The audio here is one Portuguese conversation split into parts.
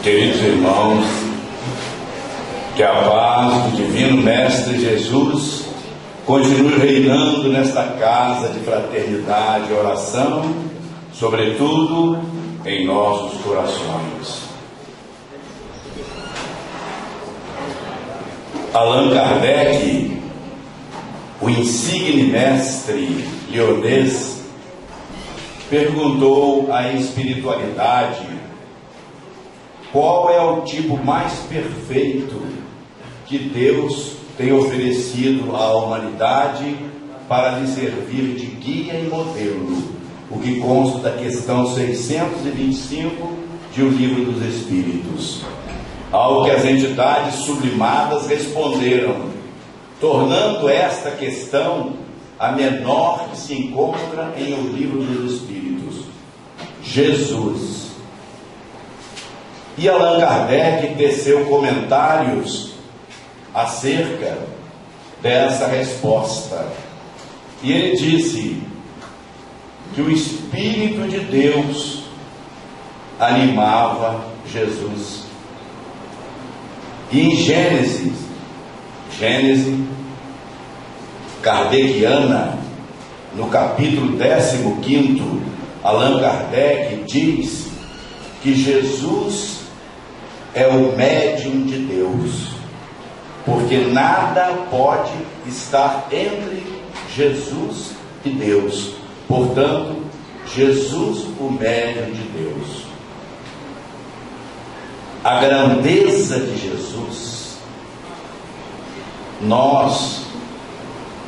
Queridos irmãos, que a paz do Divino Mestre Jesus continue reinando nesta casa de fraternidade e oração, sobretudo em nossos corações. Allan Kardec, o insigne mestre leonês, perguntou à espiritualidade qual é o tipo mais perfeito que Deus tem oferecido à humanidade para lhe servir de guia e modelo, o que consta da questão 625 de O Livro dos Espíritos. Ao que as entidades sublimadas responderam, tornando esta questão a menor que se encontra em O Livro dos Espíritos: Jesus. E Allan Kardec teceu comentários acerca dessa resposta. E ele disse que o Espírito de Deus animava Jesus. E em Gênese kardeciana, no capítulo 15, Allan Kardec diz que Jesus é o médium de Deus, porque nada pode estar entre Jesus e Deus. Portanto, Jesus, o médium de Deus. A grandeza de Jesus, nós,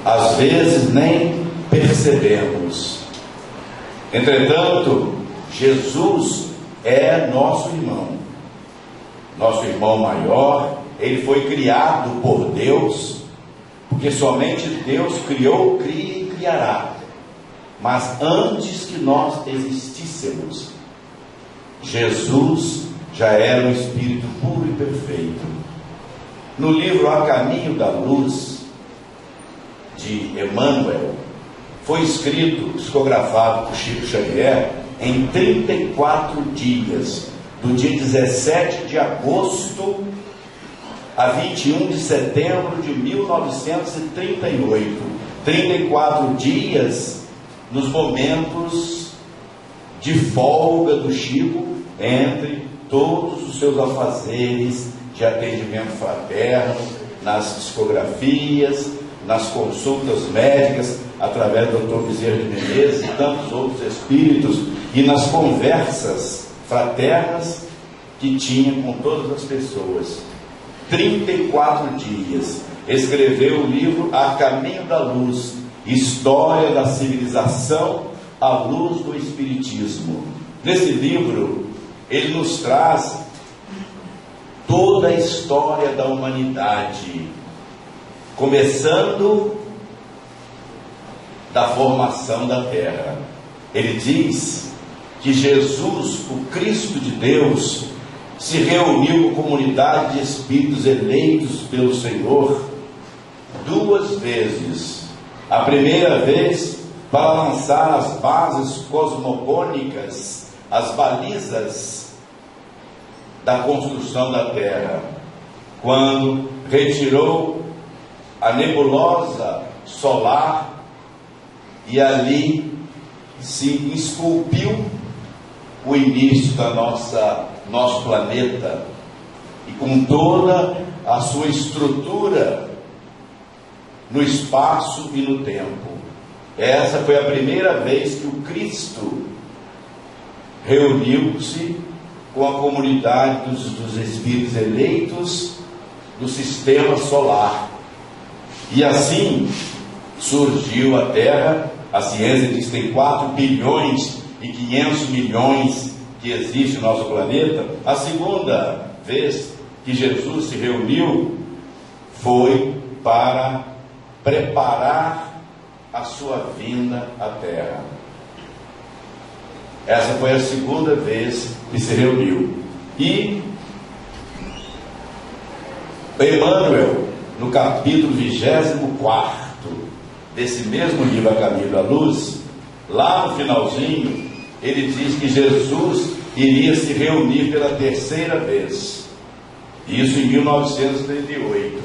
às vezes, nem percebemos. Entretanto, Jesus é nosso irmão maior. Ele foi criado por Deus, porque somente Deus criou, cria e criará. Mas antes que nós existíssemos, Jesus já era um Espírito puro e perfeito. No livro A Caminho da Luz, de Emmanuel, foi escrito, psicografado por Chico Xavier, em 34 dias, do dia 17 de agosto a 21 de setembro de 1938. 34 dias nos momentos de folga do Chico, entre todos os seus afazeres de atendimento fraterno, nas psicografias, nas consultas médicas, através do Dr. Bezerra de Menezes e tantos outros espíritos, e nas conversas fraternas que tinha com todas as pessoas. 34 dias. Escreveu o livro A Caminho da Luz, História da Civilização à Luz do Espiritismo. Nesse livro, ele nos traz toda a história da humanidade, começando da formação da Terra. Ele diz que Jesus, o Cristo de Deus, se reuniu com a comunidade de espíritos eleitos pelo Senhor 2 vezes. A primeira vez para lançar as bases cosmogônicas, as balizas da construção da Terra, quando retirou a nebulosa solar e ali se esculpiu o início da nosso planeta, e com toda a sua estrutura no espaço e no tempo. Essa foi a primeira vez que o Cristo reuniu-se com a comunidade dos espíritos eleitos do sistema solar. E assim surgiu a Terra. A ciência diz que tem 4 bilhões e 500 milhões que existe o nosso planeta. A segunda vez que Jesus se reuniu foi para preparar a sua vinda à Terra. Essa foi a segunda vez que se reuniu. E Emmanuel, no capítulo 24 desse mesmo livro A Caminho da Luz, lá no finalzinho, ele diz que Jesus iria se reunir pela terceira vez, isso em 1938.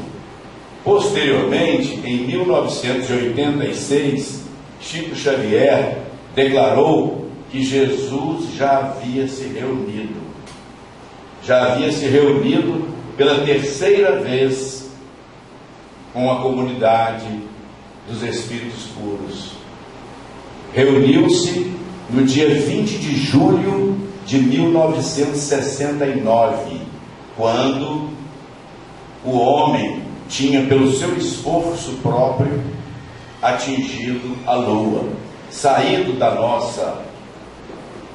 Posteriormente, em 1986, Chico Xavier declarou que Jesus já havia se reunido pela terceira vez com a comunidade dos Espíritos Puros. Reuniu-se no dia 20 de julho de 1969, quando o homem tinha, pelo seu esforço próprio, atingido a Lua, saído da nossa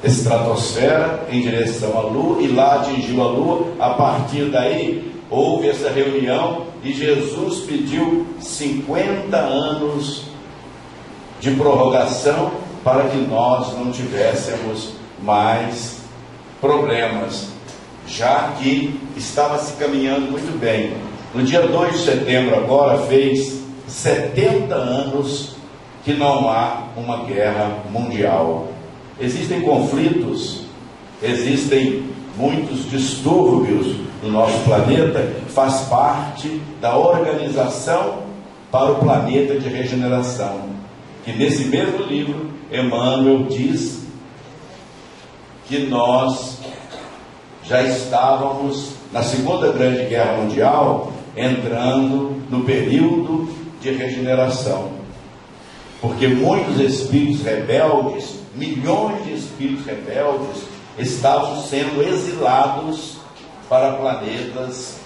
estratosfera em direção à Lua, e lá atingiu a Lua. A partir daí houve essa reunião e Jesus pediu 50 anos de prorrogação para que nós não tivéssemos mais problemas, já que estava se caminhando muito bem. No dia 2 de setembro agora fez 70 anos que não há uma guerra mundial. Existem conflitos, existem muitos distúrbios no nosso planeta, faz parte da organização para o planeta de regeneração, que nesse mesmo livro Emmanuel diz que nós já estávamos na Segunda Grande Guerra Mundial, entrando no período de regeneração, porque muitos espíritos rebeldes, milhões de espíritos rebeldes, estavam sendo exilados para planetas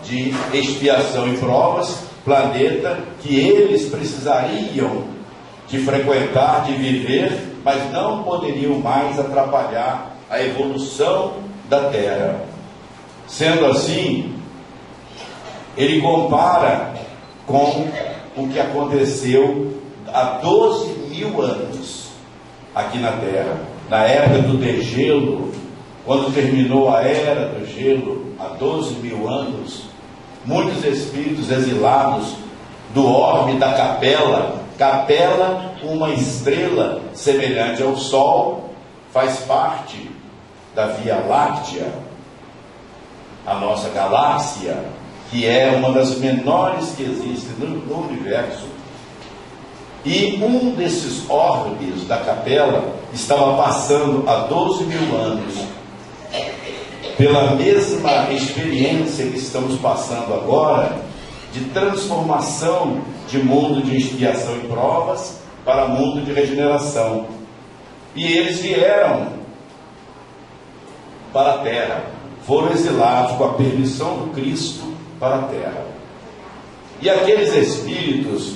de expiação e provas, planeta que eles precisariam de frequentar, de viver, mas não poderiam mais atrapalhar a evolução da Terra. Sendo assim, ele compara com o que aconteceu há 12 mil anos aqui na Terra, na época do degelo, quando terminou a era do gelo, há 12 mil anos, muitos espíritos exilados do orbe da Capela, uma estrela semelhante ao Sol, faz parte da Via Láctea, a nossa galáxia, que é uma das menores que existem no universo. E um desses orbes da Capela estava passando há 12 mil anos pela mesma experiência que estamos passando agora, de transformação de mundo de expiação e provas para mundo de regeneração. E eles vieram para a Terra, foram exilados com a permissão do Cristo para a Terra. E aqueles espíritos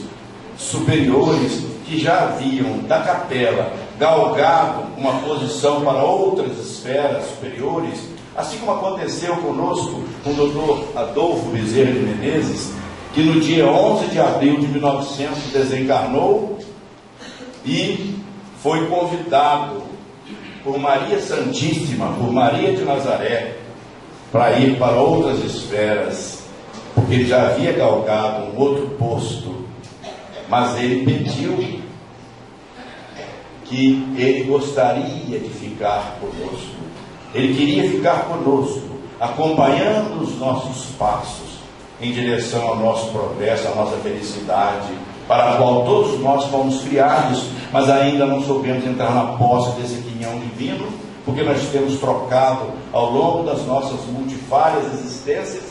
superiores que já haviam da Capela galgado uma posição para outras esferas superiores, assim como aconteceu conosco com o Dr. Adolfo Bezerra de Menezes, que no dia 11 de abril de 1900 desencarnou e foi convidado por Maria Santíssima, por Maria de Nazaré, para ir para outras esferas, porque ele já havia galgado um outro posto, mas ele pediu que ele gostaria de ficar conosco. Ele queria ficar conosco, acompanhando os nossos passos em direção ao nosso progresso, à nossa felicidade, para a qual todos nós fomos criados, mas ainda não soubemos entrar na posse desse quinhão divino, porque nós temos trocado ao longo das nossas multifárias existências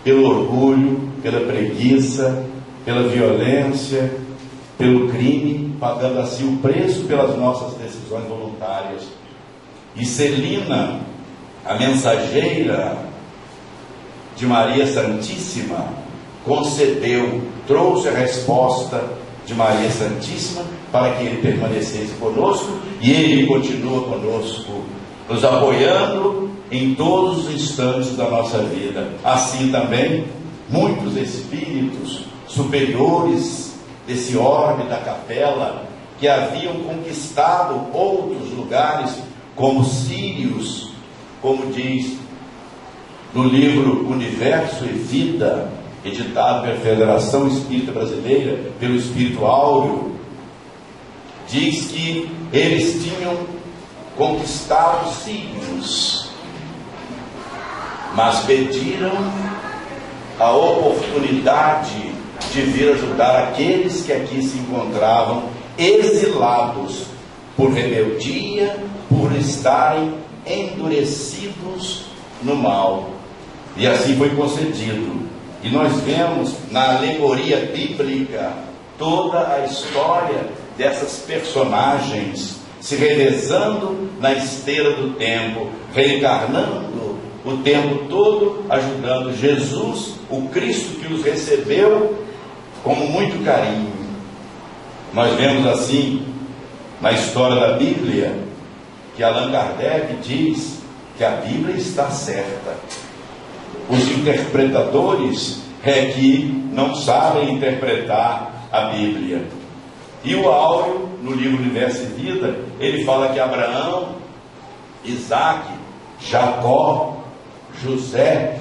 pelo orgulho, pela preguiça, pela violência, pelo crime, pagando assim o preço pelas nossas decisões voluntárias. E Celina, a mensageira de Maria Santíssima, concedeu, trouxe a resposta de Maria Santíssima para que ele permanecesse conosco, e ele continua conosco, nos apoiando em todos os instantes da nossa vida. Assim também, muitos espíritos superiores desse orbe da Capela, que haviam conquistado outros lugares, como Sírios, como diz no livro Universo e Vida, editado pela Federação Espírita Brasileira, pelo Espírito Áureo, diz que eles tinham conquistar os sírios, mas pediram a oportunidade de vir ajudar aqueles que aqui se encontravam exilados por rebeldia, por estarem endurecidos no mal. E assim foi concedido. E nós vemos na alegoria bíblica toda a história dessas personagens se revezando na esteira do tempo, reencarnando o tempo todo, ajudando Jesus, o Cristo que os recebeu com muito carinho. Nós vemos assim na história da Bíblia que Allan Kardec diz que a Bíblia está certa. Os interpretadores é que não sabem interpretar a Bíblia. E o Áureo, no livro Universo e Vida, ele fala que Abraão, Isaac, Jacó, José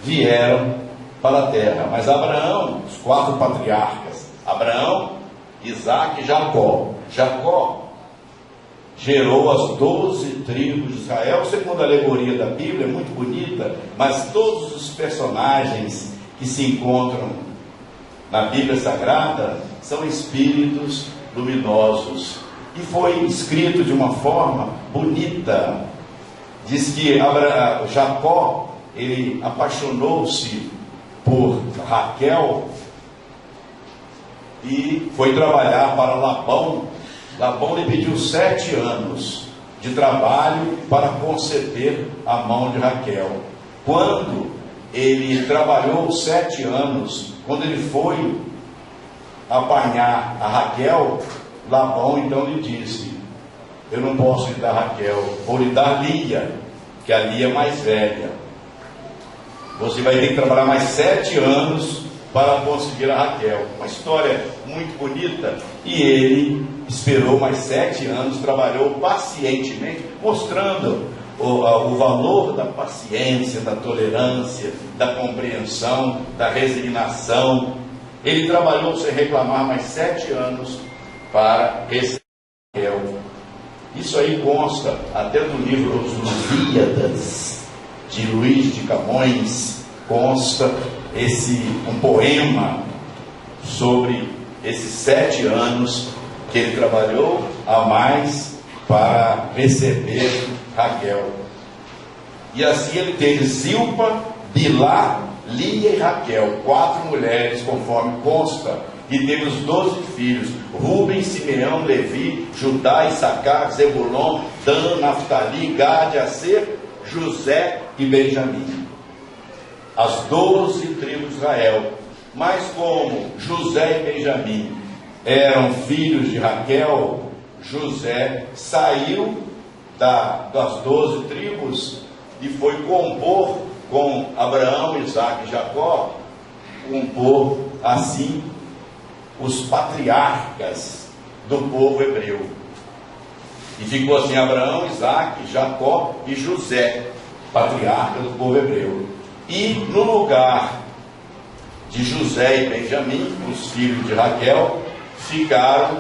vieram para a terra. Mas Abraão, os 4 patriarcas, Abraão, Isaac e Jacó. Jacó gerou as 12 tribos de Israel, segundo a alegoria da Bíblia, é muito bonita, mas todos os personagens que se encontram na Bíblia Sagrada são espíritos luminosos. E foi escrito de uma forma bonita. Diz que Jacó, ele apaixonou-se por Raquel e foi trabalhar para Labão. Labão lhe pediu 7 anos de trabalho para conceber a mão de Raquel. Quando ele trabalhou 7 anos, quando ele foi apanhar a Raquel, Labão então lhe disse: eu não posso lhe dar Raquel, vou lhe dar Lia, que a Lia é mais velha. Você vai ter que trabalhar mais 7 anos para conseguir a Raquel. Uma história muito bonita. E ele esperou mais 7 anos, trabalhou pacientemente, mostrando o valor da paciência, da tolerância, da compreensão, da resignação. Ele trabalhou sem reclamar mais 7 anos para receber a Raquel. Isso aí consta até no livro Os Lusíadas, de Luís de Camões, consta um poema sobre esses 7 anos que ele trabalhou a mais para receber Raquel. E assim ele teve Zilpa, Bilá, Lia e Raquel, 4 mulheres, conforme consta, e teve os 12 filhos: Rubem, Simeão, Levi, Judá, Issacar, Zebulon, Dan, Naftali, Gade, Aser, José e Benjamim. As 12 tribos de Israel. Mas como José e Benjamim eram filhos de Raquel, José saiu das 12 tribos e foi compor com Abraão, Isaac e Jacó, compor assim os patriarcas do povo hebreu. E ficou assim: Abraão, Isaac, Jacó e José, patriarca do povo hebreu. E no lugar de José e Benjamim, os filhos de Raquel, ficaram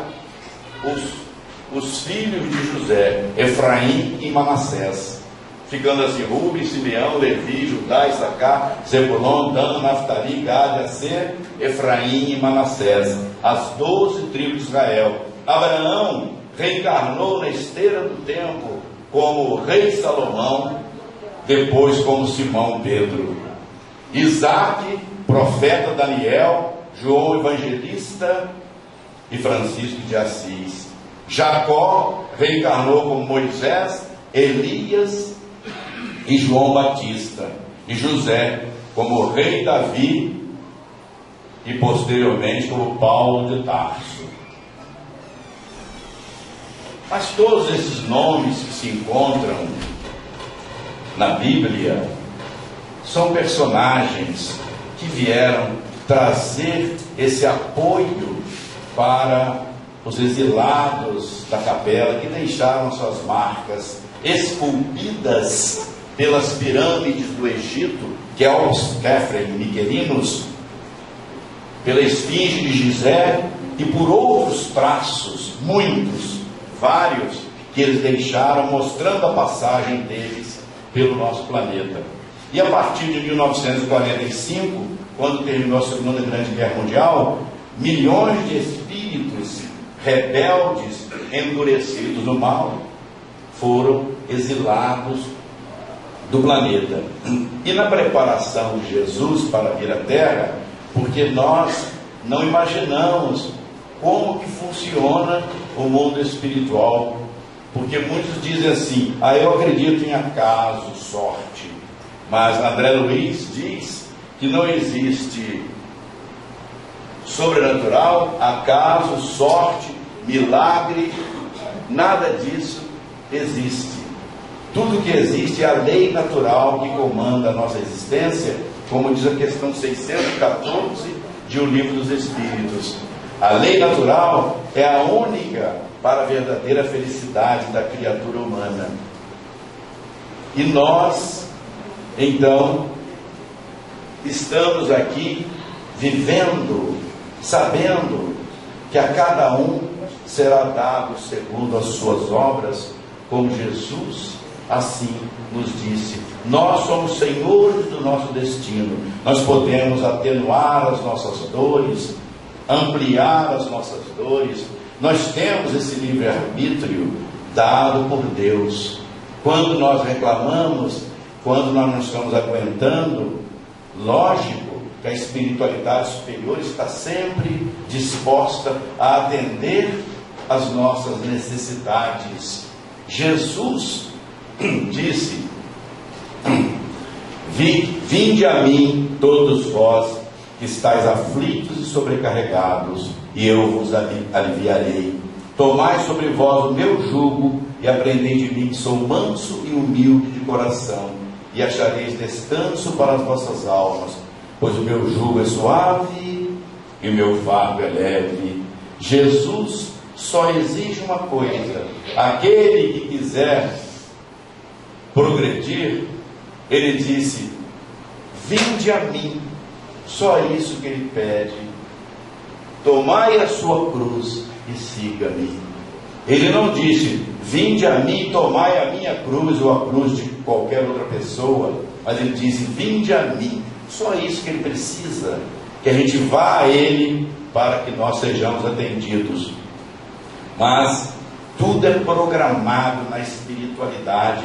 os filhos de José, Efraim e Manassés, ficando assim: Rubem, Simeão, Levi, Judá, Issacar, Zebulon, Dan, Naftali, Gade, Aser, Efraim e Manassés, as 12 tribos de Israel. Abraão reencarnou na esteira do tempo como rei Salomão, depois como Simão Pedro. Isaac, profeta Daniel, João Evangelista e Francisco de Assis. Jacó reencarnou como Moisés, Elias e João Batista. E José como rei Davi e posteriormente como Paulo de Tarso. Mas todos esses nomes que se encontram na Bíblia são personagens que vieram trazer esse apoio para os exilados da capela, que deixaram suas marcas esculpidas pelas pirâmides do Egito, que é os Khafre e Miquelinos, pela esfinge de Gizé e por outros traços, muitos, vários, que eles deixaram, mostrando a passagem deles pelo nosso planeta. E a partir de 1945, quando terminou a Segunda Grande Guerra Mundial, milhões de espíritos rebeldes, endurecidos no mal, foram exilados do planeta. E na preparação de Jesus para vir à Terra, porque nós não imaginamos como que funciona o mundo espiritual, porque muitos dizem assim: eu acredito em acaso, sorte, mas André Luiz diz que não existe sobrenatural, acaso, sorte, milagre, nada disso existe. Tudo que existe é a lei natural que comanda a nossa existência, como diz a questão 614 de O Livro dos Espíritos. A lei natural é a única para a verdadeira felicidade da criatura humana. E nós, então, estamos aqui vivendo, sabendo que a cada um será dado segundo as suas obras, como Jesus assim nos disse. Nós somos senhores do nosso destino. Nós podemos atenuar as nossas dores, ampliar as nossas dores. Nós temos esse livre-arbítrio dado por Deus. Quando nós reclamamos, quando nós não estamos aguentando, lógico que a espiritualidade superior está sempre disposta a atender às nossas necessidades. Jesus disse: vinde a mim todos vós que estáis aflitos e sobrecarregados, e eu vos aliviarei. Tomai sobre vós o meu jugo e aprendei de mim, que sou manso e humilde de coração, e achareis descanso para as vossas almas, pois o meu jugo é suave e o meu fardo é leve. Jesus só exige uma coisa: aquele que quiser progredir, ele disse: vinde a mim. Só isso que ele pede: tomai a sua cruz e siga-me. Ele não disse: vinde a mim, tomai a minha cruz ou a cruz de qualquer outra pessoa, mas ele disse: vinde a mim. Só isso que ele precisa, que a gente vá a ele para que nós sejamos atendidos. Mas tudo é programado na espiritualidade.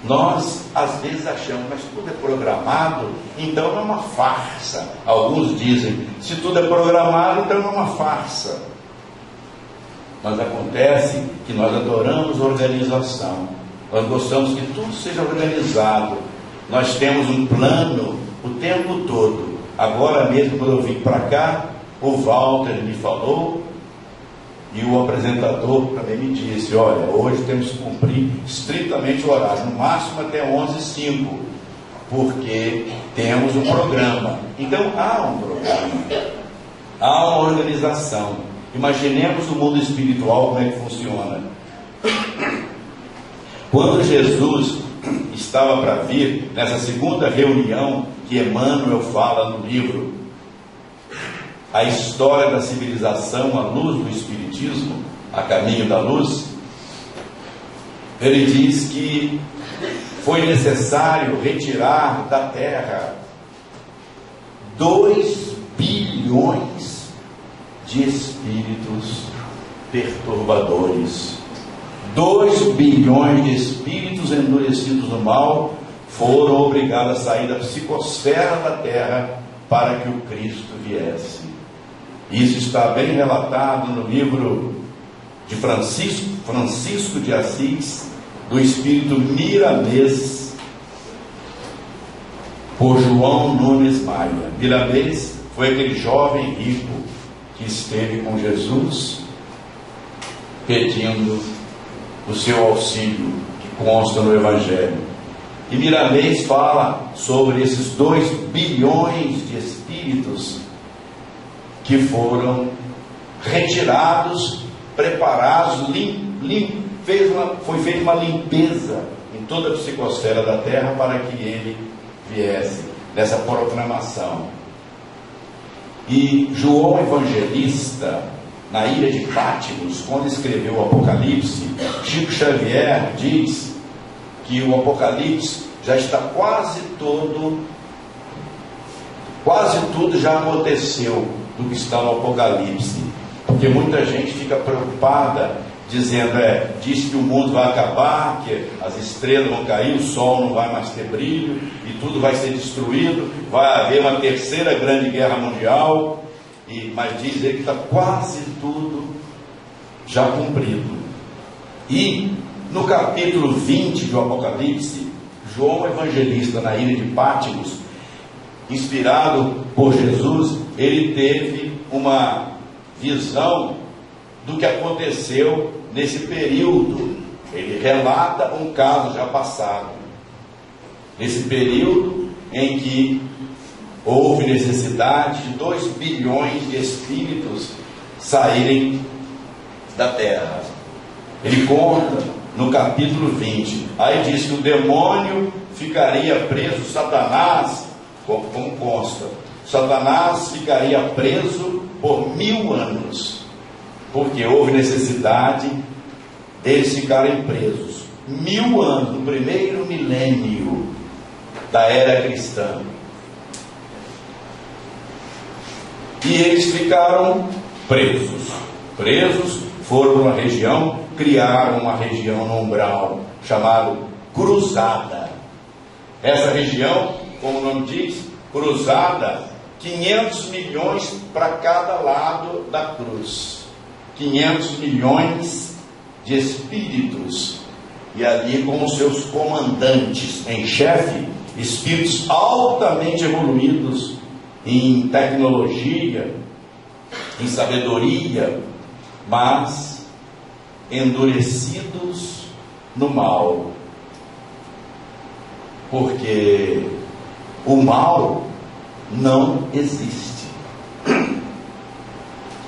Nós às vezes achamos, mas tudo é programado, então é uma farsa. Alguns dizem: se tudo é programado, então é uma farsa. Mas acontece que nós adoramos organização. Nós gostamos que tudo seja organizado. Nós temos um plano o tempo todo. Agora mesmo, quando eu vim para cá, o Walter me falou, e o apresentador também me disse: olha, hoje temos que cumprir estritamente o horário, no máximo até 11h05, porque temos um programa. Então há um programa, há uma organização. Imaginemos o mundo espiritual, como é que funciona. Quando Jesus estava para vir, nessa segunda reunião que Emmanuel fala no livro A História da Civilização à Luz do Espiritismo, A Caminho da Luz, ele diz que foi necessário retirar da Terra 2 bilhões de espíritos perturbadores. 2 bilhões de espíritos endurecidos no mal foram obrigados a sair da psicosfera da Terra para que o Cristo viesse. Isso está bem relatado no livro de Francisco de Assis, do Espírito Miramês, por João Nunes Maia. Miramês foi aquele jovem rico que esteve com Jesus pedindo o seu auxílio, que consta no Evangelho. E Miramês fala sobre esses 2 bilhões de espíritos que foram retirados, preparados, foi feita uma limpeza em toda a psicosfera da Terra para que ele viesse nessa programação. E João Evangelista, na ilha de Patmos, quando escreveu o Apocalipse, Chico Xavier diz que o Apocalipse já está quase tudo já aconteceu do que está no Apocalipse, porque muita gente fica preocupada, dizendo, diz que o mundo vai acabar, que as estrelas vão cair, o sol não vai mais ter brilho, e tudo vai ser destruído, vai haver uma terceira grande guerra mundial, mas diz ele que está quase tudo já cumprido. E no capítulo 20 do Apocalipse, João Evangelista, na ilha de Patmos, inspirado por Jesus, ele teve uma visão do que aconteceu nesse período. Ele relata um caso já passado, nesse período em que houve necessidade de 2 bilhões de espíritos saírem da terra. Ele conta no capítulo 20, aí diz que o demônio ficaria preso, Satanás, como consta, Satanás ficaria preso por 1000 anos, porque houve necessidade deles ficarem presos 1000 anos, no primeiro milênio da era cristã. E eles ficaram presos, foram para uma região, criaram uma região no umbral, chamada Cruzada. Essa região, como o nome diz, cruzada, 500 milhões para cada lado da cruz, 500 milhões de espíritos, e ali com os seus comandantes em chefe, espíritos altamente evoluídos em tecnologia, em sabedoria, mas endurecidos no mal, porque o mal não existe.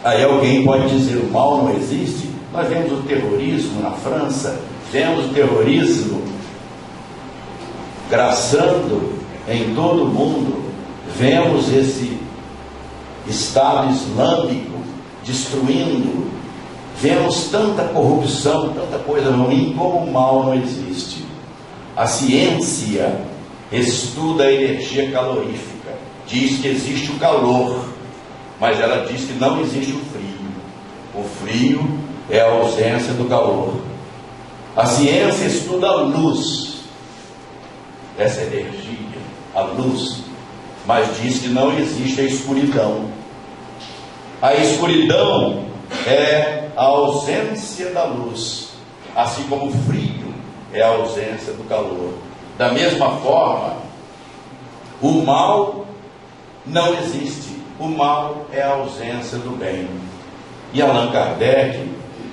Aí alguém pode dizer, o mal não existe? Nós vemos o terrorismo na França, vemos o terrorismo graçando em todo o mundo, vemos esse Estado Islâmico destruindo, vemos tanta corrupção, tanta coisa ruim, como o mal não existe. A ciência estuda a energia calorífica, diz que existe o calor, mas ela diz que não existe o frio. O frio é a ausência do calor. A ciência estuda a luz, essa energia, a luz, mas diz que não existe a escuridão. A escuridão é a ausência da luz, assim como o frio é a ausência do calor. Da mesma forma, o mal não existe. O mal é a ausência do bem. E Allan Kardec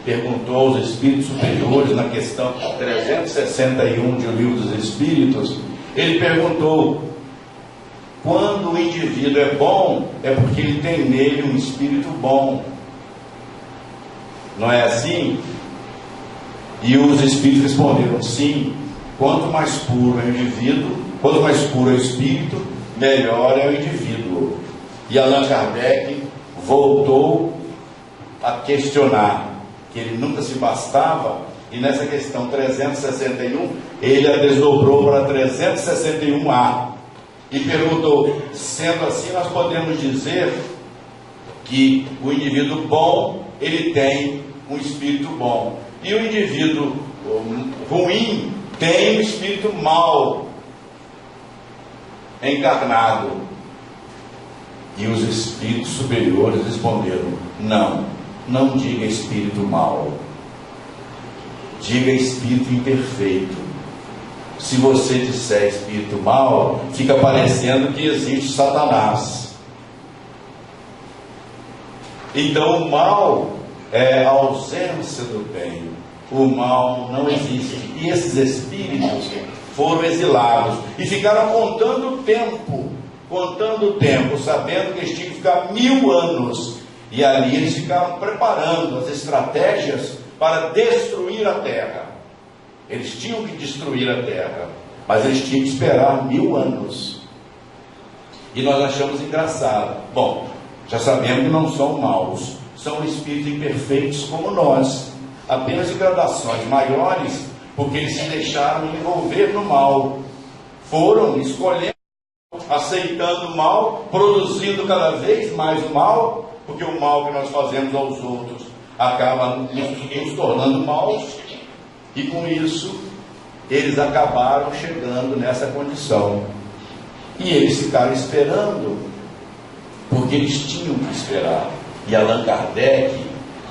perguntou aos espíritos superiores, na questão 361 de O Livro dos Espíritos, ele perguntou: quando o indivíduo é bom, é porque ele tem nele um espírito bom. Não é assim? E os espíritos responderam: sim. Quanto mais puro é o indivíduo, quanto mais puro é o espírito, melhor é o indivíduo. E Allan Kardec voltou a questionar, que ele nunca se bastava, e nessa questão 361, ele a desdobrou para 361A, e perguntou: sendo assim, nós podemos dizer que o indivíduo bom, ele tem um espírito bom, e o indivíduo ruim tem um espírito mau encarnado? E os espíritos superiores responderam: não diga espírito mau, diga espírito imperfeito. Se você disser espírito mau, fica parecendo que existe Satanás. Então o mal é a ausência do bem. O mal não existe. E esses espíritos foram exilados e ficaram contando o tempo, sabendo que eles tinham que ficar 1000 anos. E ali eles ficaram preparando as estratégias para destruir a terra. Eles tinham que destruir a terra, mas eles tinham que esperar 1000 anos. E nós achamos engraçado. Bom, já sabemos que não são maus, são espíritos imperfeitos como nós, apenas de gradações maiores, porque eles se deixaram envolver no mal, foram escolhendo, aceitando o mal, produzindo cada vez mais o mal, porque o mal que nós fazemos aos outros acaba nos tornando maus, e com isso eles acabaram chegando nessa condição. E eles ficaram esperando, porque eles tinham que esperar. E Allan Kardec,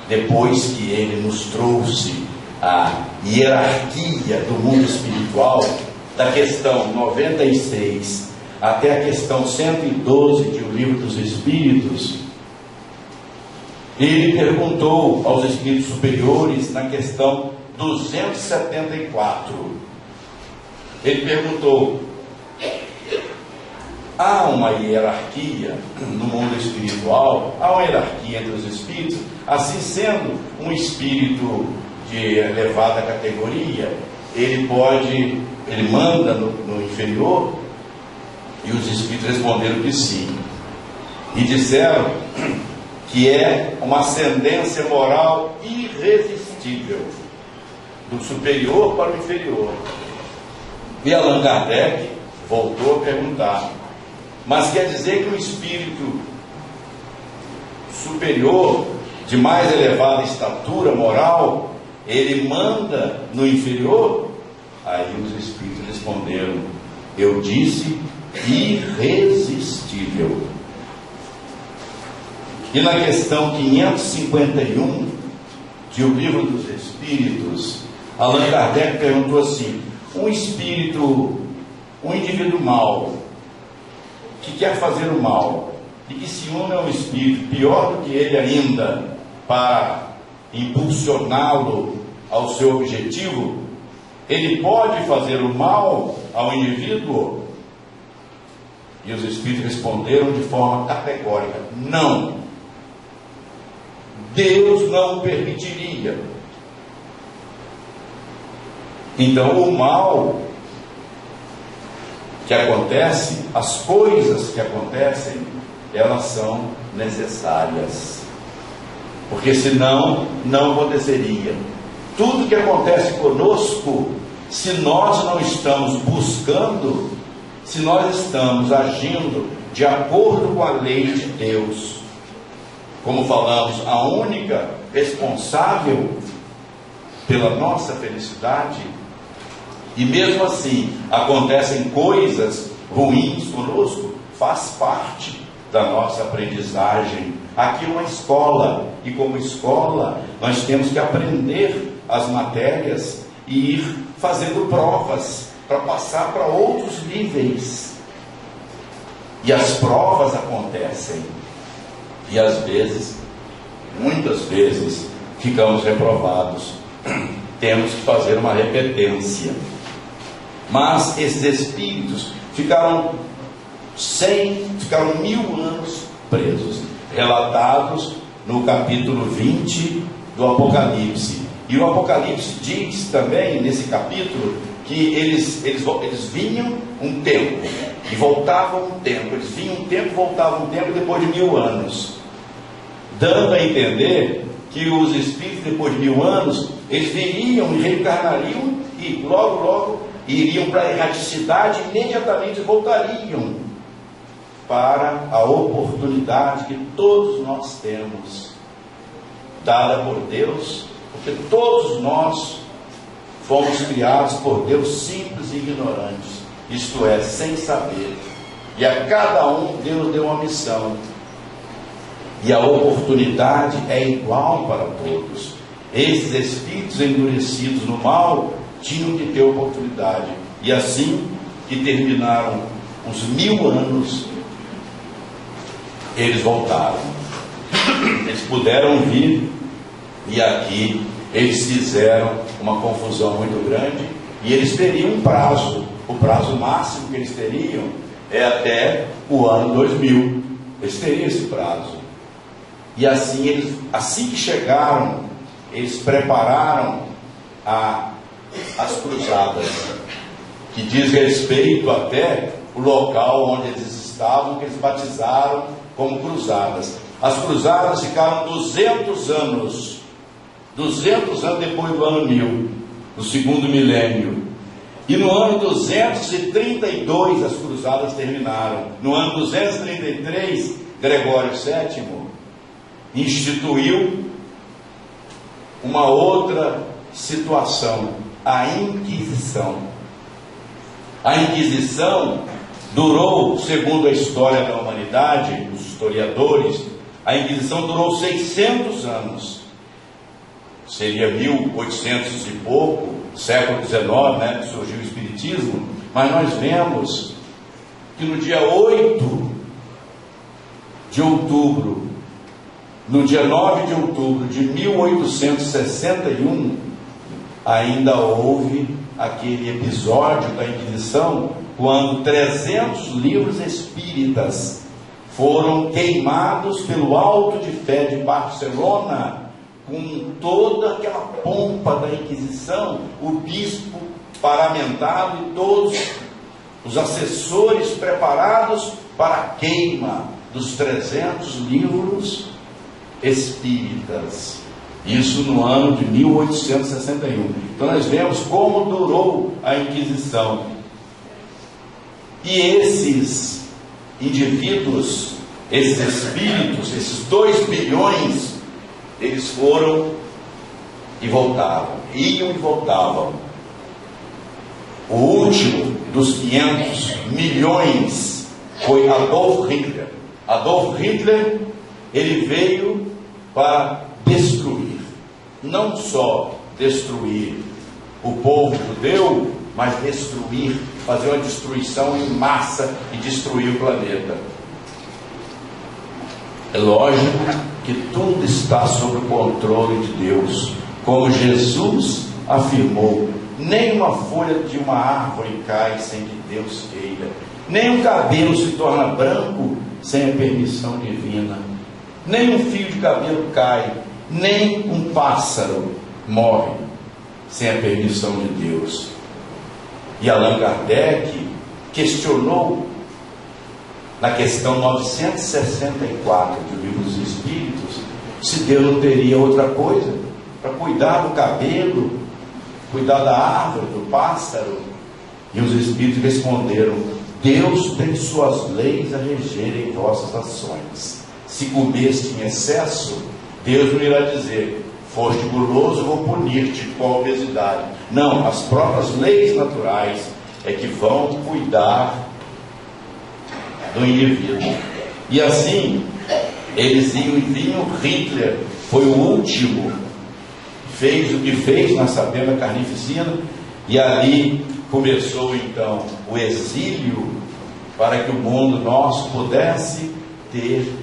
depois que ele nos trouxe a hierarquia do mundo espiritual, da questão 96 até a questão 112 de O Livro dos Espíritos, ele perguntou aos espíritos superiores na questão 274. Ele perguntou: há uma hierarquia no mundo espiritual? Há uma hierarquia entre os espíritos? Assim sendo, um espírito de elevada categoria, ele manda no inferior? E os espíritos responderam que sim. E disseram que é uma ascendência moral irresistível, do superior para o inferior. E Allan Kardec voltou a perguntar: mas quer dizer que um espírito superior, de mais elevada estatura moral, ele manda no inferior? Aí os espíritos responderam: eu disse irresistível. E na questão 551 de O Livro dos Espíritos, Allan Kardec perguntou assim: um indivíduo mau, que quer fazer o mal, e que se une a um espírito pior do que ele ainda, para impulsioná-lo ao seu objetivo, ele pode fazer o mal ao indivíduo? E os espíritos responderam de forma categórica: não. Deus não permitiria. Então o mal que acontece, as coisas que acontecem, elas são necessárias, porque senão não aconteceria. Tudo que acontece conosco, se nós não estamos buscando, se nós estamos agindo de acordo com a lei de Deus, como falamos, a única responsável pela nossa felicidade, e mesmo assim acontecem coisas ruins conosco, faz parte da nossa aprendizagem. Aqui é uma escola, e como escola nós temos que aprender as matérias e ir fazendo provas para passar para outros níveis. E as provas acontecem, e às vezes, muitas vezes, ficamos reprovados. Temos que fazer uma repetência. Mas esses espíritos ficaram 1000 anos presos, relatados no capítulo 20 do Apocalipse. E o Apocalipse diz também, nesse capítulo, que eles vinham um tempo e voltavam um tempo. Eles vinham um tempo e voltavam um tempo depois de 1000 anos. Dando a entender que os espíritos, depois de 1000 anos, eles viriam e reencarnariam e logo iriam para a erraticidade e imediatamente voltariam para a oportunidade que todos nós temos, dada por Deus, porque todos nós fomos criados por Deus simples e ignorantes, isto é, sem saber. E a cada um Deus deu uma missão. E a oportunidade é igual para todos. Esses espíritos endurecidos no mal tinham que ter oportunidade. E assim que terminaram os 1000 anos, eles voltaram. Eles puderam vir, e aqui eles fizeram uma confusão muito grande, e eles teriam um prazo. O prazo máximo que eles teriam é até o ano 2000. Eles teriam esse prazo. E assim que chegaram, eles prepararam as cruzadas, que diz respeito até o local onde eles estavam, que eles batizaram como cruzadas. As cruzadas ficaram 200 anos depois do ano 1000, no segundo milênio. E no ano 232 as cruzadas terminaram. No ano 233, Gregório VII instituiu uma outra situação, a Inquisição. A Inquisição durou, segundo a história da humanidade, os historiadores, a Inquisição durou 600 anos. Seria 1800 e pouco, século XIX, né, que surgiu o Espiritismo. Mas nós vemos que no dia 8 de outubro, no dia 9 de outubro de 1861, ainda houve aquele episódio da Inquisição, quando 300 livros espíritas foram queimados pelo Auto de Fé de Barcelona, com toda aquela pompa da Inquisição, o bispo paramentado e todos os assessores preparados para a queima dos 300 livros espíritas. Isso no ano de 1861. Então nós vemos como durou a Inquisição. E esses indivíduos, esses espíritos, esses 2 bilhões, eles foram e voltavam, iam e voltavam. O último dos 500 milhões foi Adolf Hitler. Adolf Hitler, ele veio para destruir, não só destruir o povo judeu, mas destruir, fazer uma destruição em massa e destruir o planeta. É lógico que tudo está sob o controle de Deus, como Jesus afirmou: nem uma folha de uma árvore cai sem que Deus queira, nem um cabelo se torna branco sem a permissão divina, nem um fio de cabelo cai, nem um pássaro morre sem a permissão de Deus. E Allan Kardec questionou na questão 964 do Livro dos Espíritos, se Deus não teria outra coisa para cuidar do cabelo, cuidar da árvore, do pássaro. E os Espíritos responderam: Deus tem suas leis a regerem vossas ações. Se comeste em excesso, Deus não irá dizer: foste guloso, vou punir-te com a obesidade. Não, as próprias leis naturais é que vão cuidar do indivíduo. E assim eles iam e vinham. Hitler foi o último, fez o que fez, nós sabemos, a carnificina, e ali começou então o exílio, para que o mundo nosso pudesse ter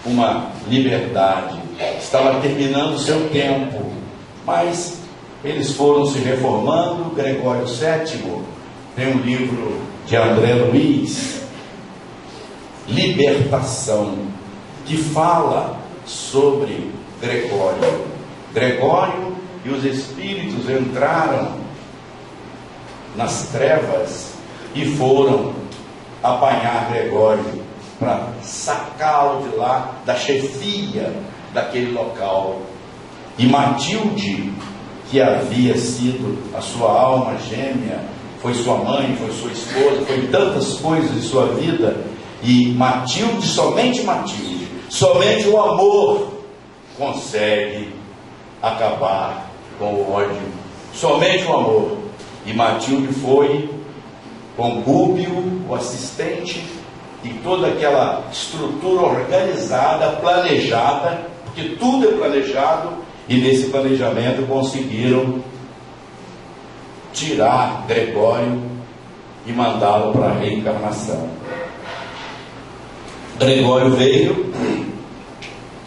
uma liberdade. Estava terminando o seu tempo, mas eles foram se reformando. Gregório VII tem um livro de André Luiz, Libertação, que fala sobre Gregório. Gregório e os espíritos entraram nas trevas e foram apanhar Gregório para sacá-lo de lá, da chefia daquele local. E Matilde, que havia sido a sua alma gêmea, foi sua mãe, foi sua esposa, foi tantas coisas de sua vida. E Matilde, somente o amor consegue acabar com o ódio, somente o amor. E Matilde foi com Gúbio, o assistente, e toda aquela estrutura organizada, planejada, porque tudo é planejado, e nesse planejamento conseguiram tirar Gregório e mandá-lo para a reencarnação. Gregório veio,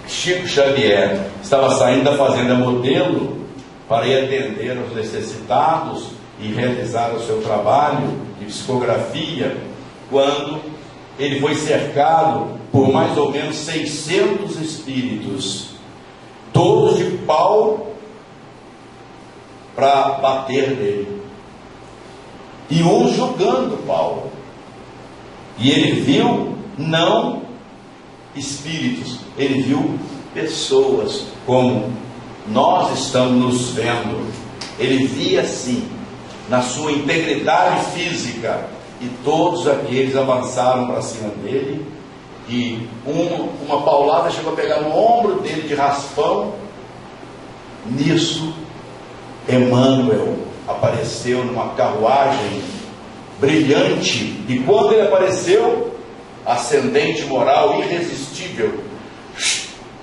Chico Xavier estava saindo da fazenda Modelo para ir atender aos necessitados e realizar o seu trabalho de psicografia, quando ele foi cercado por mais ou menos 600 espíritos, todos de pau para bater nele, e julgando Paulo. E ele viu não espíritos, ele viu pessoas como nós estamos nos vendo. Ele via assim, na sua integridade física, e todos aqueles avançaram para cima dele, e uma paulada chegou a pegar no ombro dele de raspão. Nisso, Emmanuel apareceu numa carruagem brilhante, e quando ele apareceu, ascendente moral irresistível,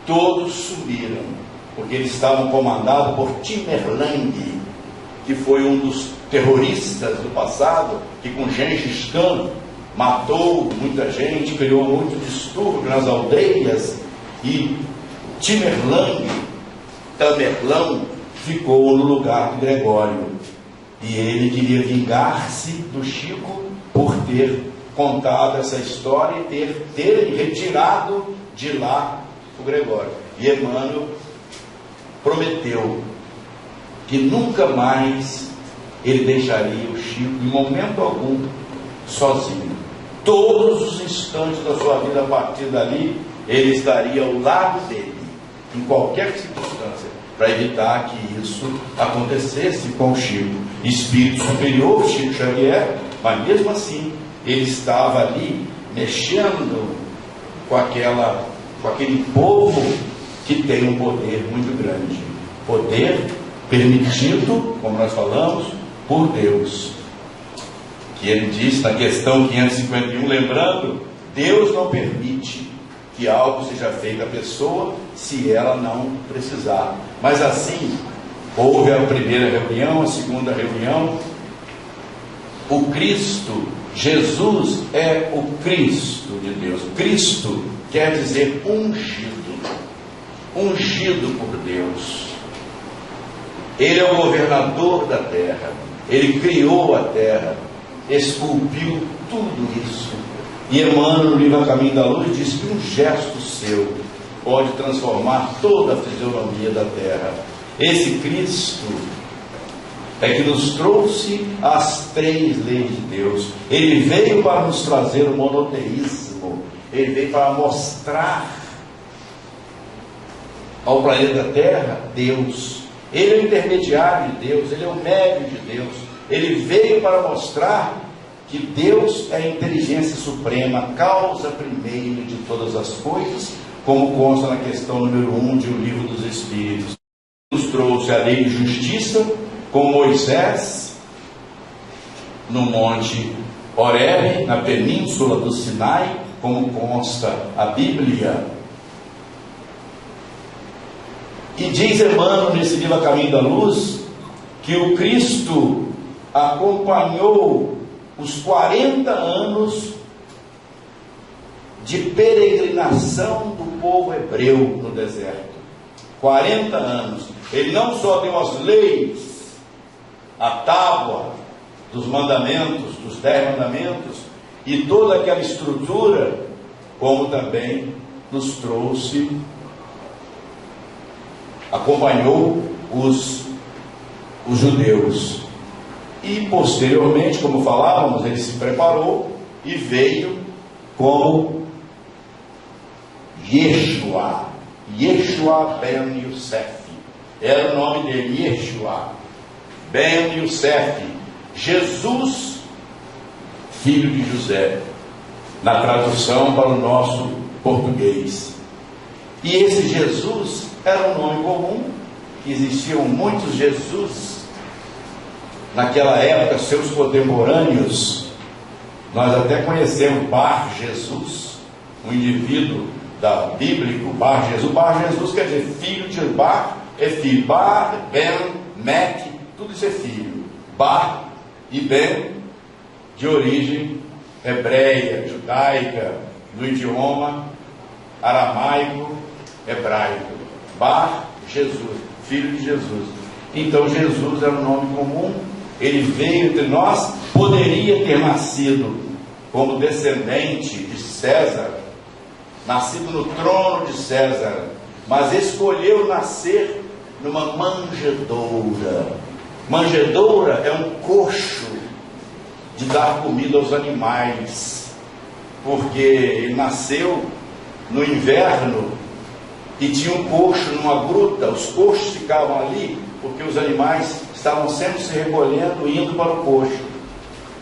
todos sumiram, porque eles estavam comandados por Timerlang, que foi um dos terroristas do passado, que com Gengis Khan matou muita gente, criou muito distúrbio nas aldeias, e Tamerlão ficou no lugar do Gregório, e ele queria vingar-se do Chico por ter contado essa história e ter retirado de lá o Gregório. E Emmanuel prometeu que nunca mais ele deixaria o Chico em momento algum sozinho. Todos os instantes da sua vida, a partir dali, ele estaria ao lado dele, em qualquer circunstância, para evitar que isso acontecesse com o Chico. Espírito superior, Chico Xavier, mas mesmo assim ele estava ali mexendo com aquele povo que tem um poder muito grande, poder permitido, como nós falamos, por Deus, que ele diz na questão 551, lembrando, Deus não permite que algo seja feito à pessoa se ela não precisar. Mas assim, houve a primeira reunião, a segunda reunião. O Cristo, Jesus é o Cristo de Deus. Cristo quer dizer ungido, ungido por Deus. Ele é o governador da terra, ele criou a terra, esculpiu tudo isso. E Emmanuel, no livro A Caminho da Luz, diz que um gesto seu pode transformar toda a fisionomia da terra. Esse Cristo é que nos trouxe as 3 leis de Deus. Ele veio para nos trazer o monoteísmo, ele veio para mostrar ao planeta Terra Deus. Ele é o intermediário de Deus, ele é o médio de Deus. Ele veio para mostrar que Deus é a inteligência suprema, causa primeira de todas as coisas, como consta na questão número 1 de O Livro dos Espíritos. Nos trouxe a lei de justiça com Moisés no monte Horebe, na península do Sinai, como consta a Bíblia. E diz Emmanuel nesse livro A Caminho da Luz que o Cristo acompanhou os 40 anos de peregrinação do povo hebreu no deserto. 40 anos. Ele não só deu as leis, a tábua dos mandamentos, dos 10 mandamentos, e toda aquela estrutura, como também nos trouxe, acompanhou os judeus. E posteriormente, como falávamos, ele se preparou e veio como Yeshua ben Yosef. Era o nome dele, Yeshua ben Yosef, Jesus, filho de José, na tradução para o nosso português. E esse Jesus era um nome comum, existiam muitos Jesus naquela época, seus contemporâneos. Nós até conhecemos Bar Jesus, um indivíduo bíblico, Bar Jesus. Bar Jesus quer dizer filho de Bar, é filho. Bar, Ben, Mec, tudo isso é filho. Bar e Ben, de origem hebreia, judaica, no idioma aramaico, hebraico. Bar Jesus, filho de Jesus. Então Jesus era um nome comum. Ele veio entre nós, poderia ter nascido como descendente de César, nascido no trono de César, mas escolheu nascer numa manjedoura. Manjedoura é um coxo de dar comida aos animais, porque ele nasceu no inverno e tinha um coxo numa gruta. Os coxos ficavam ali porque os animais estavam sempre se recolhendo, indo para o coxo,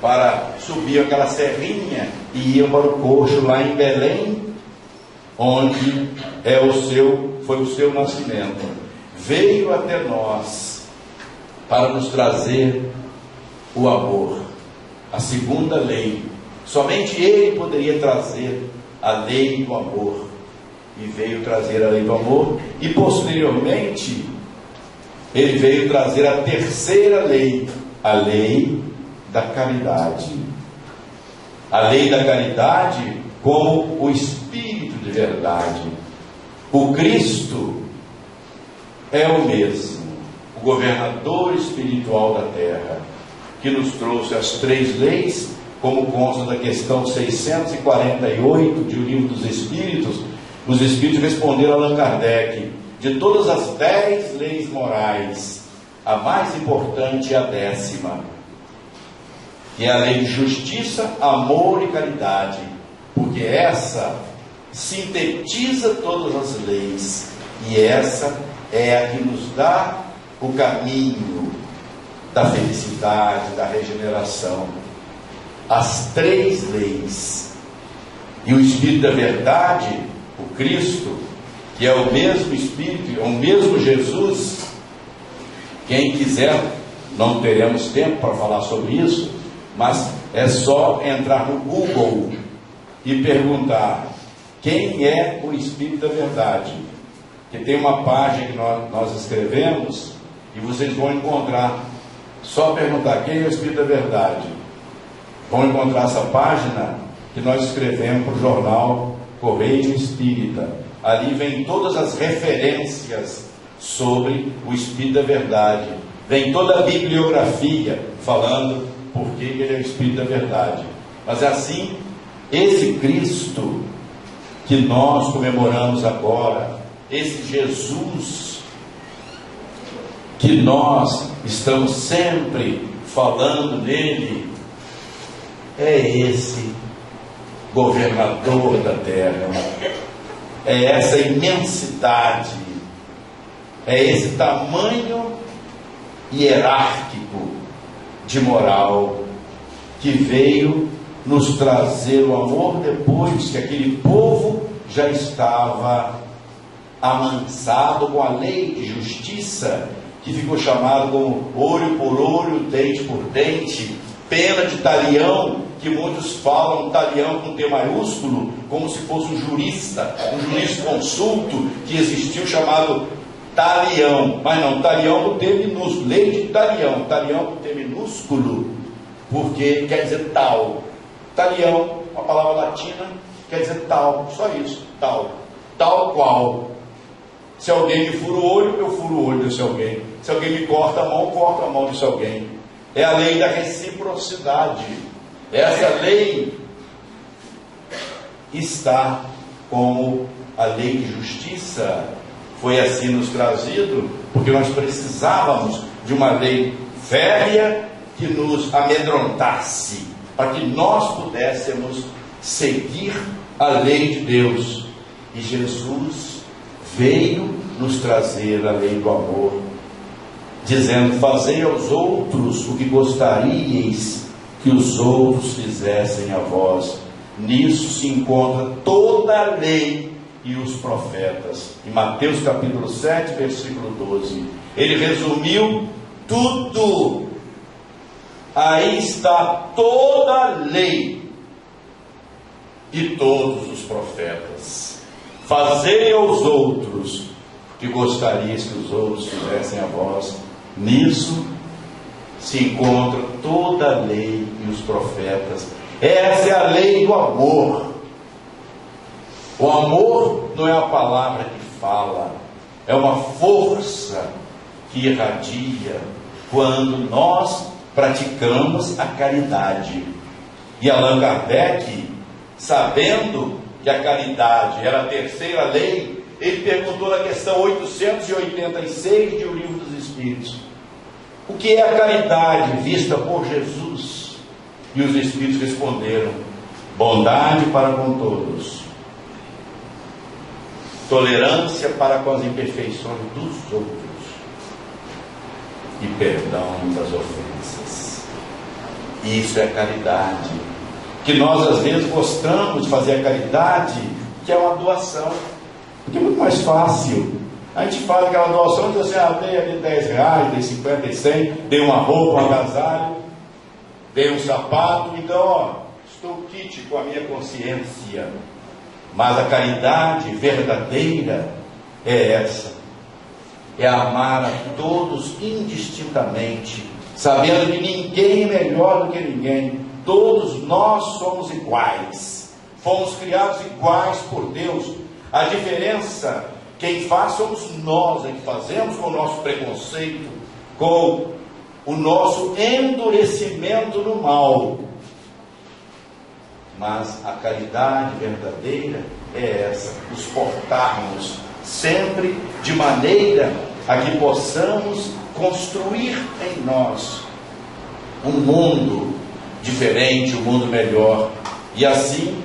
para subir aquela serrinha e iam para o coxo lá em Belém, onde foi o seu nascimento. Veio até nós para nos trazer o amor, a segunda lei. Somente Ele poderia trazer a lei do amor, e veio trazer a lei do amor, e posteriormente Ele veio trazer a terceira lei, a lei da caridade. A lei da caridade como o Espírito de verdade. O Cristo é o mesmo, o governador espiritual da terra, que nos trouxe as 3 leis, como consta da questão 648 de O Livro dos Espíritos. Os Espíritos responderam a Allan Kardec: de todas as 10 leis morais, a mais importante é a 10ª, que é a lei de justiça, amor e caridade, porque essa sintetiza todas as leis, e essa é a que nos dá o caminho da felicidade, da regeneração. As 3 leis. E o Espírito da verdade, o Cristo, que é o mesmo Espírito, é o mesmo Jesus. Quem quiser, não teremos tempo para falar sobre isso, mas é só entrar no Google e perguntar quem é o Espírito da verdade, que tem uma página que nós escrevemos, e vocês vão encontrar. Só perguntar quem é o Espírito da verdade, vão encontrar essa página que nós escrevemos para o jornal Correio Espírita. Ali vem todas as referências sobre o Espírito da verdade, vem toda a bibliografia falando por que ele é o Espírito da verdade. Mas é assim, esse Cristo que nós comemoramos agora, esse Jesus que nós estamos sempre falando nele, é esse governador da terra, é essa imensidade, é esse tamanho hierárquico de moral que veio nos trazer o amor depois que aquele povo já estava amansado com a lei de justiça, que ficou chamado como olho por olho, dente por dente, pena de talião, que muitos falam talião com T maiúsculo, como se fosse um jurista, um jurisconsulto que existiu chamado talião, mas não, talião com T minúsculo, lei de talião com T minúsculo, porque quer dizer tal. Talião, uma palavra latina, quer dizer tal, só isso, tal qual. Se alguém me fura o olho, eu furo o olho desse alguém. Se alguém me corta a mão, corto a mão desse alguém. É a lei da reciprocidade. Essa lei está como a lei de justiça. Foi assim nos trazido, porque nós precisávamos de uma lei férrea que nos amedrontasse, para que nós pudéssemos seguir a lei de Deus. E Jesus veio nos trazer a lei do amor, dizendo: fazei aos outros o que gostaríeis que os outros fizessem a vós. Nisso se encontra toda a lei e os profetas. Em Mateus capítulo 7, versículo 12, ele resumiu tudo. Aí está toda a lei e todos os profetas. Fazei aos outros o que gostarias que os outros fizessem a vós. Nisso se encontra toda a lei e os profetas. Essa é a lei do amor. O amor não é a palavra que fala, é uma força que irradia quando nós praticamos a caridade. E Allan Kardec, sabendo que a caridade era a terceira lei, ele perguntou na questão 886 de O Livro dos Espíritos: o que é a caridade vista por Jesus? E os Espíritos responderam: bondade para com todos, tolerância para com as imperfeições dos outros e perdão das ofensas. Isso é caridade, que nós às vezes gostamos de fazer a caridade, que é uma doação, porque é muito mais fácil. A gente faz aquela doação, diz assim, dei ali 10 reais, dei 50 e 100, dei uma roupa, um agasalho, dei um sapato, então, estou quite com a minha consciência. Mas a caridade verdadeira é essa, é amar a todos indistintamente, sabendo que ninguém é melhor do que ninguém, todos nós somos iguais, fomos criados iguais por Deus. A diferença, quem faz somos nós, é que fazemos com o nosso preconceito, com o nosso endurecimento no mal. Mas a caridade verdadeira é essa, nos portarmos sempre de maneira a que possamos construir em nós um mundo diferente, um mundo melhor. E assim,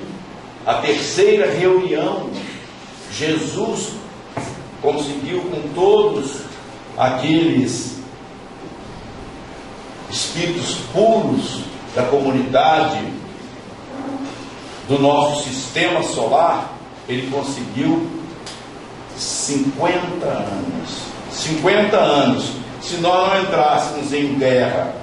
a terceira reunião, Jesus conseguiu com todos aqueles espíritos puros da comunidade, do nosso sistema solar, ele conseguiu 50 anos. 50 anos. Se nós não entrássemos em guerra,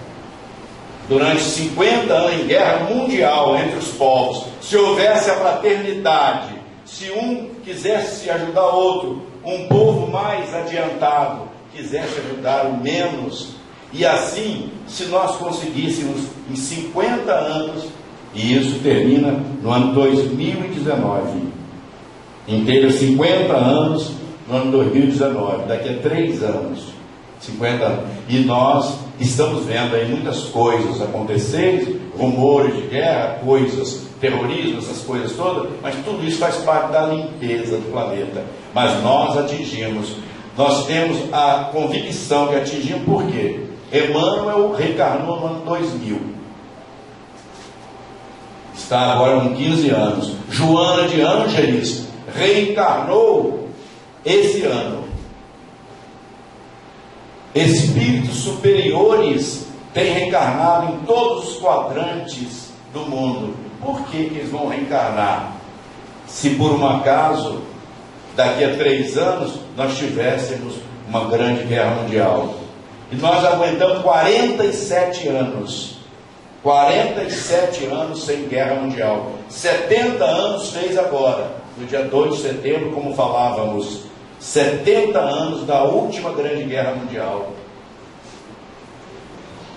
durante 50 anos em guerra mundial entre os povos, se houvesse a fraternidade, se um quisesse ajudar outro, um povo mais adiantado quisesse ajudar o menos, e assim, se nós conseguíssemos em 50 anos, e isso termina no ano 2019, inteiro 50 anos no ano 2019, daqui a 3 anos, 50 anos, e nós estamos vendo aí muitas coisas acontecerem, rumores de guerra, coisas, terrorismo, essas coisas todas, mas tudo isso faz parte da limpeza do planeta. Mas nós atingimos, nós temos a convicção que atingimos. Por quê? Emmanuel reencarnou no ano 2000, está agora com 15 anos. Joana de Ângeles reencarnou esse ano. Espíritos superiores têm reencarnado em todos os quadrantes do mundo. Por que eles vão reencarnar? Se por um acaso, daqui a 3 anos, nós tivéssemos uma grande guerra mundial. E nós aguentamos 47 anos. 47 anos sem guerra mundial. 70 anos fez agora, no dia 2 de setembro, como falávamos. 70 anos da última grande guerra mundial.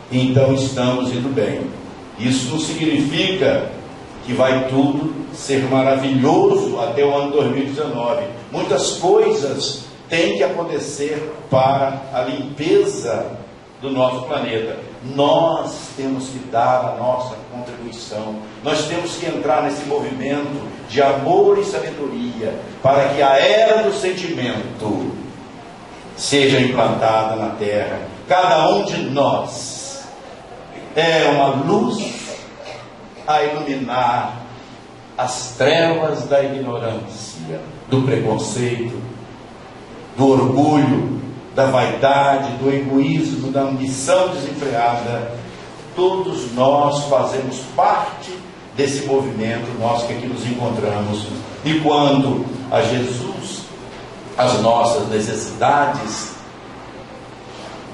Então estamos indo bem. Isso não significa que vai tudo ser maravilhoso até o ano 2019. Muitas coisas têm que acontecer para a limpeza do nosso planeta. Nós temos que dar a nossa contribuição. Nós temos que entrar nesse movimento de amor e sabedoria para que a era do sentimento seja implantada na Terra. Cada um de nós é uma luz a iluminar as trevas da ignorância, do preconceito, do orgulho, da vaidade, do egoísmo, da ambição desenfreada. Todos nós fazemos parte desse movimento, nós que aqui nos encontramos. E quando a Jesus as nossas necessidades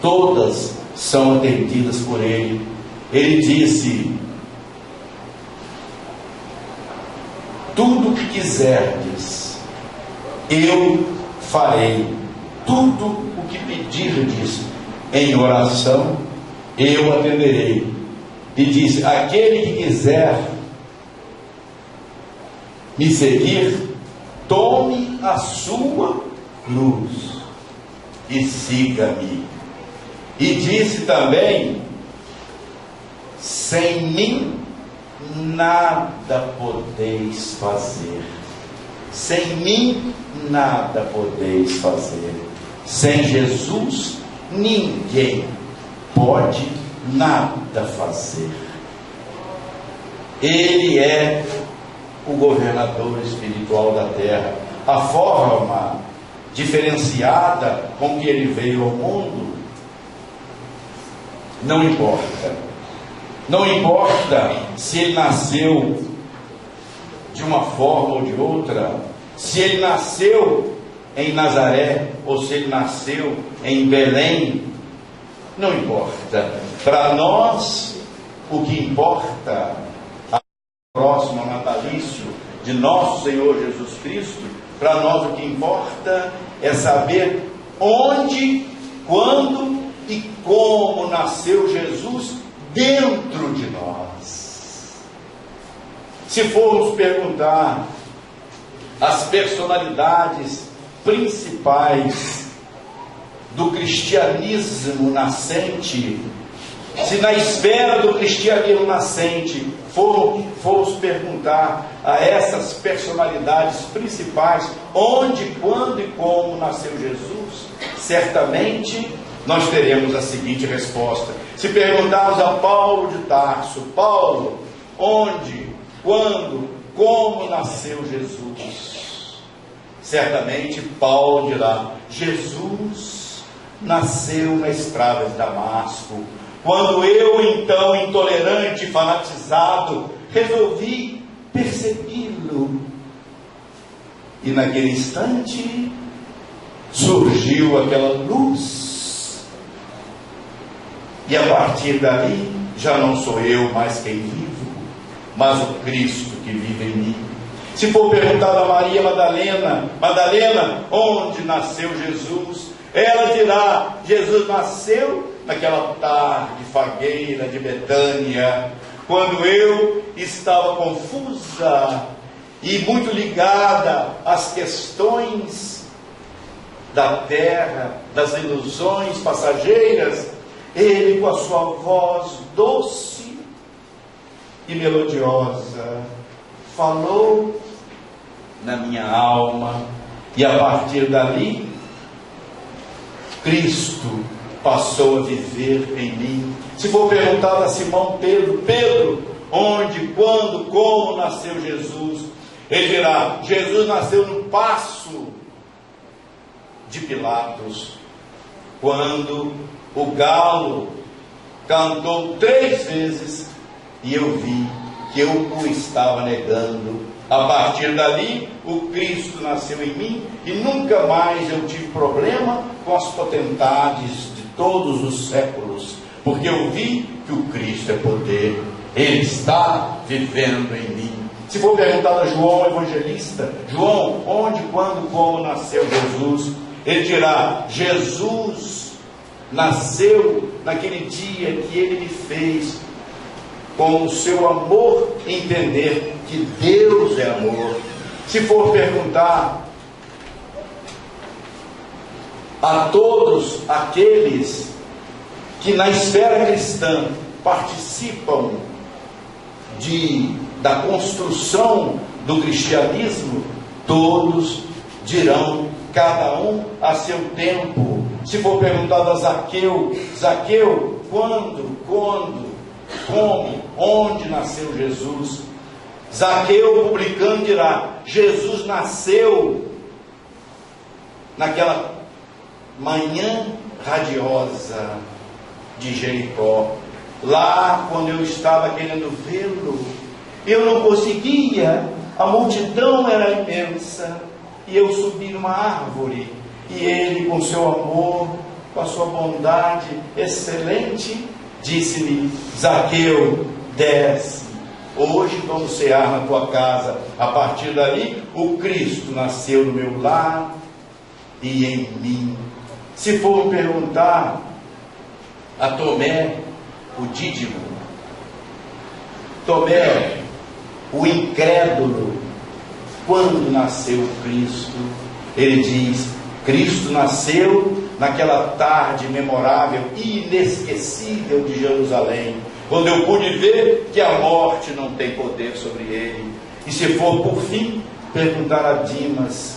todas são atendidas por Ele. Ele disse: tudo o que quiserdes, eu farei. Tudo o que pedirdes em oração, eu atenderei. E disse: aquele que quiser me seguir, tome a sua cruz e siga-me. E disse também: sem mim nada podeis fazer. Sem mim nada podeis fazer. Sem Jesus ninguém pode nada fazer. Ele é o governador espiritual da terra. a forma diferenciada com que ele veio ao mundo, não importa. Não importa se ele nasceu de uma forma ou de outra, se ele nasceu em Nazaré ou se ele nasceu em Belém, não importa. Para nós, o que importa, a próximo natalício de nosso Senhor Jesus Cristo, para nós o que importa é saber onde, quando e como nasceu Jesus dentro de nós. Se formos perguntar as personalidades principais do cristianismo nascente, se na esfera do cristianismo nascente formos perguntar a essas personalidades principais onde, quando e como nasceu Jesus, certamente nós teremos a seguinte resposta. Se perguntarmos a Paulo de Tarso: Paulo, onde, quando, como nasceu Jesus? Certamente Paulo dirá: Jesus nasceu na estrada de Damasco, quando eu, então, intolerante e fanatizado, resolvi persegui-lo. E naquele instante surgiu aquela luz. E a partir dali, já não sou eu mais quem vivo, mas o Cristo que vive em mim. Se for perguntado a Maria Madalena: Madalena, onde nasceu Jesus? Ela dirá: Jesus nasceu naquela tarde fagueira de Betânia, quando eu estava confusa e muito ligada às questões da terra, das ilusões passageiras. Ele, com a sua voz doce e melodiosa, falou na minha alma, e a partir dali Cristo passou a viver em mim. Se for perguntado a Simão Pedro: Pedro, onde, quando, como nasceu Jesus? Ele dirá: Jesus nasceu no paço de Pilatos, quando o galo cantou 3 vezes e eu vi que eu o estava negando. A partir dali, o Cristo nasceu em mim e nunca mais eu tive problema com as potentades de todos os séculos, porque eu vi que o Cristo é poder, Ele está vivendo em mim. Se for perguntado a João Evangelista: João, onde, quando, como nasceu Jesus? Ele dirá: Jesus nasceu naquele dia que Ele me fez, com o seu amor, entender que Deus é amor. Se for perguntar a todos aqueles que na esfera cristã participam da construção do cristianismo, todos dirão, cada um a seu tempo. Se for perguntado a Zaqueu: Zaqueu, quando, como, onde nasceu Jesus? Zaqueu, publicano, dirá: Jesus nasceu naquela manhã radiosa de Jericó. Lá, quando eu estava querendo vê-lo, eu não conseguia, a multidão era imensa, e eu subi numa árvore, e ele, com seu amor, com a sua bondade excelente, disse-me: Zaqueu, desce, hoje vamos cear na tua casa. A partir dali, o Cristo nasceu no meu lar e em mim. Se for perguntar a Tomé, o Dídimo, Tomé, o incrédulo, quando nasceu Cristo, ele diz: Cristo nasceu naquela tarde memorável e inesquecível de Jerusalém, quando eu pude ver que a morte não tem poder sobre ele. E se for por fim perguntar a Dimas,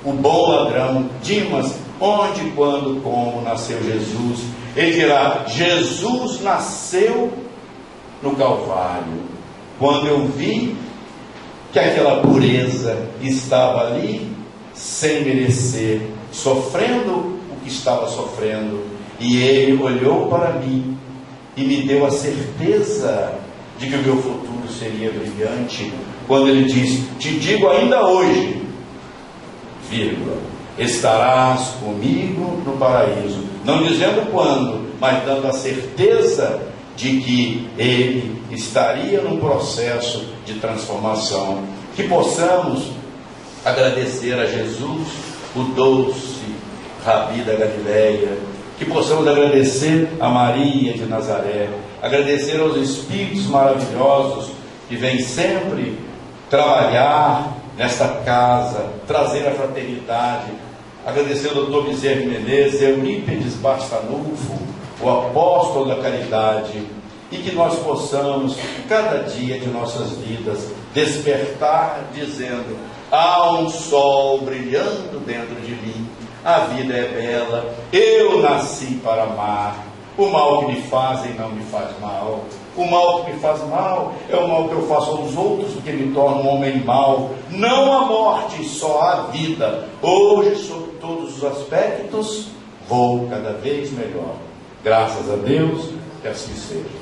o bom ladrão: Dimas, onde, quando, como nasceu Jesus? Ele dirá: Jesus nasceu no Calvário, quando eu vi que aquela pureza estava ali, sem merecer, sofrendo o que estava sofrendo, e ele olhou para mim e me deu a certeza de que o meu futuro seria brilhante, quando ele diz: te digo ainda hoje, vírgula, estarás comigo no paraíso. Não dizendo quando, mas dando a certeza de que ele estaria num processo de transformação. Que possamos agradecer a Jesus, o doce Rabi da Galileia, que possamos agradecer a Maria de Nazaré, agradecer aos Espíritos maravilhosos que vêm sempre trabalhar nesta casa, trazer a fraternidade, agradecer ao Dr. Bezerra de Menezes, Eurípides Bastanufo, o apóstolo da caridade, e que nós possamos, cada dia de nossas vidas, despertar dizendo: há um sol brilhando dentro de mim, a vida é bela, eu nasci para amar, o mal que me fazem não me faz mal, o mal que me faz mal é o mal que eu faço aos outros, que me torna um homem mau. Não há morte, só há vida. Hoje, sob todos os aspectos, vou cada vez melhor. Graças a Deus, que assim seja.